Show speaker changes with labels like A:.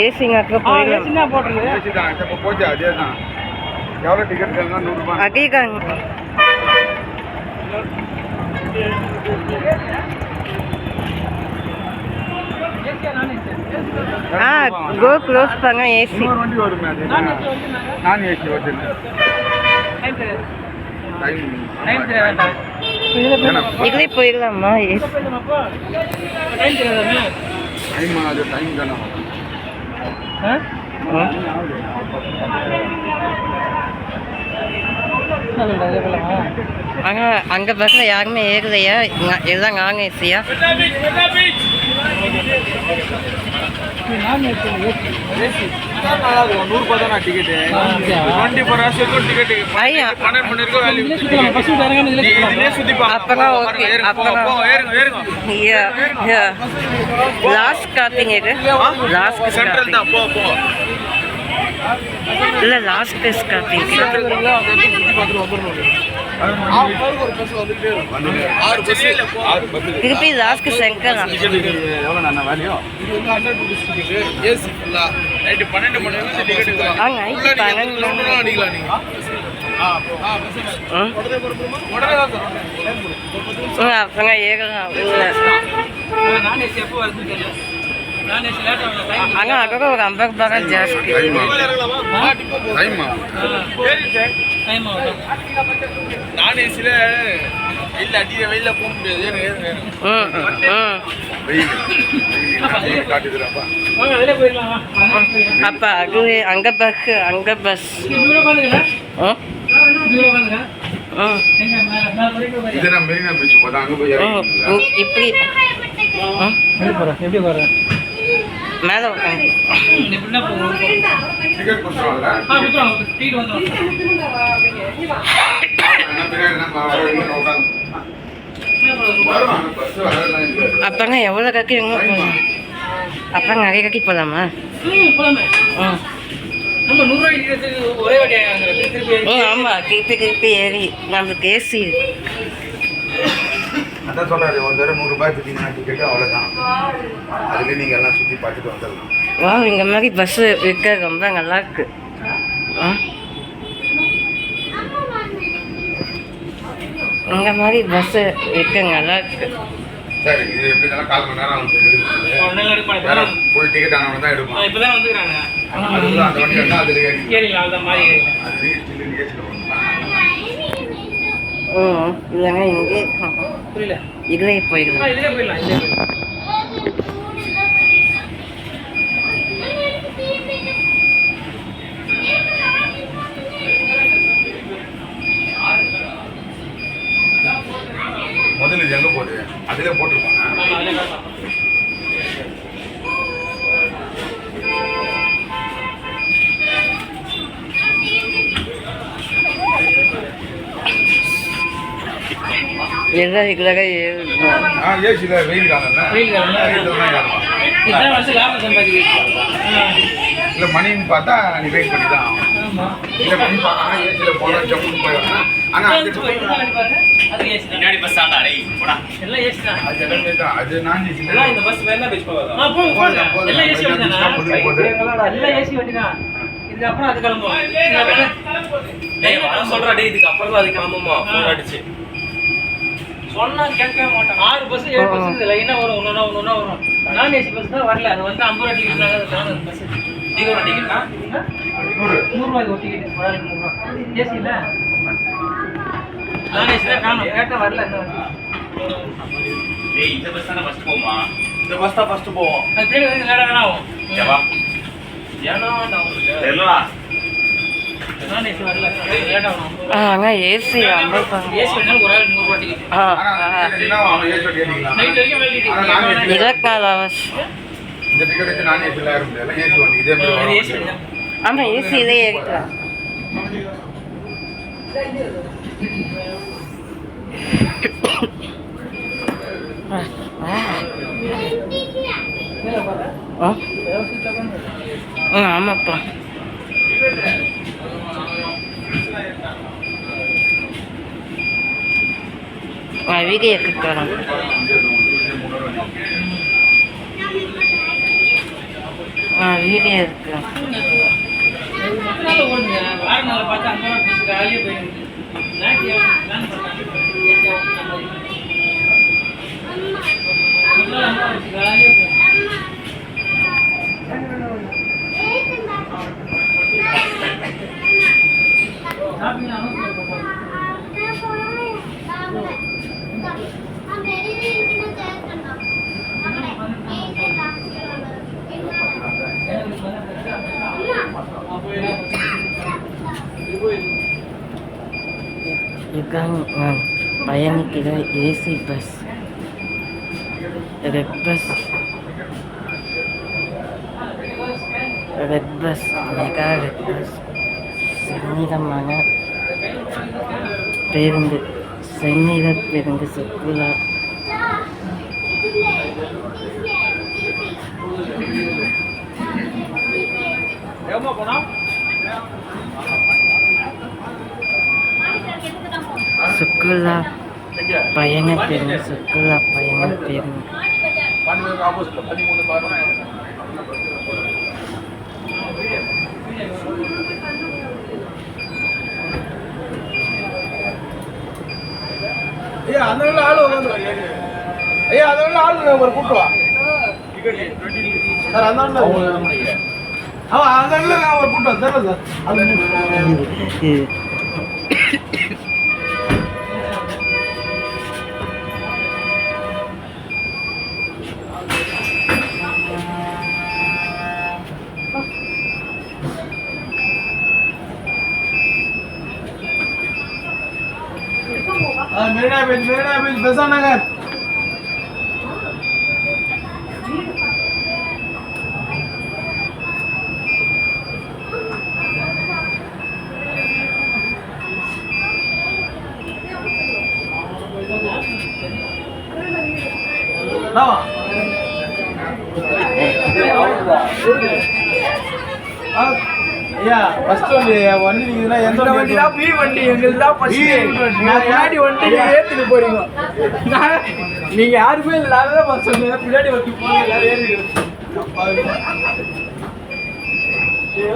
A: ஏசிங்க அகிகாங்க கோ close பண்ண AC இதுலேயே போயிடலாமா ஏசி அங்கே பஸ்ஸில் யாருமே ஏறலையா எல்லாம் நான் ஏசியா லாஸ்ட் ஸ்டாப்பிங் இது இல்லை லாஸ்ட் ஸ்டாப்பிங் திருப்பி லாஸ்ட் செங்கல் அப்பங்க ஏகலாம் அங்கே அங்கே ஒரு 50 ரூபாய் ஜாஸ்தி அப்ப அது அங்க பஸ் இப்படி மேலே அப்பங்க எவ்வளோ கக்கி எங்கே போகலாம் அப்பங்க நிறைய கக்கி போகலாமா ஆமாம் திருப்பி ஏறி நம்மளுக்கு ஏசி
B: அதான் சொல்கிறாரு ஒரு தடவை 100 ரூபாய் சுற்றிங்கன்னா டிக்கெட்டு அவ்வளோதான் அதுலேயே நீங்கள் எல்லாம் சுற்றி பார்த்துட்டு வந்துடலாம்
A: வா இந்த மாதிரி பஸ்ஸு இருக்க ரொம்ப நல்லாயிருக்கு இந்த மாதிரி பஸ்ஸு இருக்க நல்லாயிருக்கு
B: சரி இது எப்படி இருந்தாலும் 1/4 மணி நேரம் ஃபுல் டிக்கெட் ஆனவங்க தான் எடுப்போம் இப்போ தான் வந்துக்கிறாங்க அதுதான் அந்த வண்டி வந்தால் அதில் ஏறிக்கலாம் அந்த மாதிரி அது
A: இல்லைங்க இங்கே புரியல இதுலே போயிடலாம்
B: இதுலேயே போயிடலாம் முதல்ல இது எங்கே போகுது அதிலே போட்டிருப்பாங்க
A: எல்லாம் இதுலாக
B: ஏசியில் வெயில் இல்லை மணின்னு பார்த்தா நீ வெயிட் பண்ணி தான் இல்லை மணி பார்த்தா ஏசியில் போனால் ஜம்முன்னு போயிடலாம் ஆனால்
C: பின்னாடி பஸ் ஆட்டா அடை போடா எல்லாம் ஏசி தான்
B: அது நான் ஏசி
C: எல்லாம் இந்த பஸ் வேணா வெச் போவாங்க எல்லாம் ஏசி வண்டி தான் எல்லாம் ஏசி வண்டி தான் இதுக்கு அப்புறம் அது கிளம்பும் டேய் வர சொல்றா டேய் இதுக்கு அப்புறம் தான் அது கிளம்புமா போன் அடிச்சு சொன்னா கேட்கவே மாட்டான் 6 பஸ் 7 பஸ் இது லைனா வரும் ஒண்ணா வரும் நான் ஏசி பஸ் தான் வரல அது வந்து 50 ரூபாய் டிக்கெட் நாங்க அது பஸ் நீங்க ஒரு டிக்கெட்டா 100 ரூபாய் ஒரு டிக்கெட் ஒரு 100 ரூபாய் ஏசி இல்ல நான் ஏசி தான் காணோம் கேட்டா வரல இந்த வண்டி டேய் இந்த பஸ் தான ஃபர்ஸ்ட் போமா இந்த பஸ் தான் ஃபர்ஸ்ட் போவோம் அது தேடி வந்து லேடா வேணா ஆகும் ஏவா ஏனா தெரியலடா நான் ஏசி வரல லேடா ஆகும்
A: அங்க ஏசி
C: ஏசி வேணா ஒரு 100 ரூபாய் டிக்கெட்
B: அவன் ஏசி ஏறிக்கலாம்
C: நைட் வரைக்கும் வெளியிட்டு
A: 24 hours
B: இந்த டிக்கெட் நான் ஏசியில் ஏற முடியல ஏசி வண்டி இதே மாதிரி ஏசி
A: ஆமாம் ஏசியிலே ஏறிக்கலாம் ஆமாப்பா வீடியோ எடுத்துக்கலாம் வீடியோ இருக்கு.
C: ஓடுங்க வார நாள் பார்த்து அந்த மாதிரி காலியே போயிருக்கு. பிளான் பண்ணாங்க காலியே போயிருக்கு.
A: இதுதான் நான் பயணிக்கிற AC bus. Red bus mega red bus. செந்நிறமான பேருந்து, செந்நிற பேருந்து சுற்றுலா. சுற்றுலா பயண பேருந்து, சுற்றுலா பயண பேருந்து.
B: ஐயா அந்த ஆளு ஐயா அந்த ஆளு ஒரு கூட்டுவா சார். அந்த அந்த ஒரு கூட்டுவா தெரியல சார். मेरा बीच बेसन नगर. ஐயா ஃபர்ஸ்ட் வண்டி நீங்க எந்த வண்டி தான்? பி வண்டி எங்களுக்கு தான் ஃபர்ஸ்ட். நான் யாடி வண்டி நீங்க ஏத்திட்டு போறீங்க. நீங்க யாருமே இல்லாத பஸ் சொன்னீங்க. பின்னாடி வந்து போங்க எல்லாரும் ஏறிடுங்க.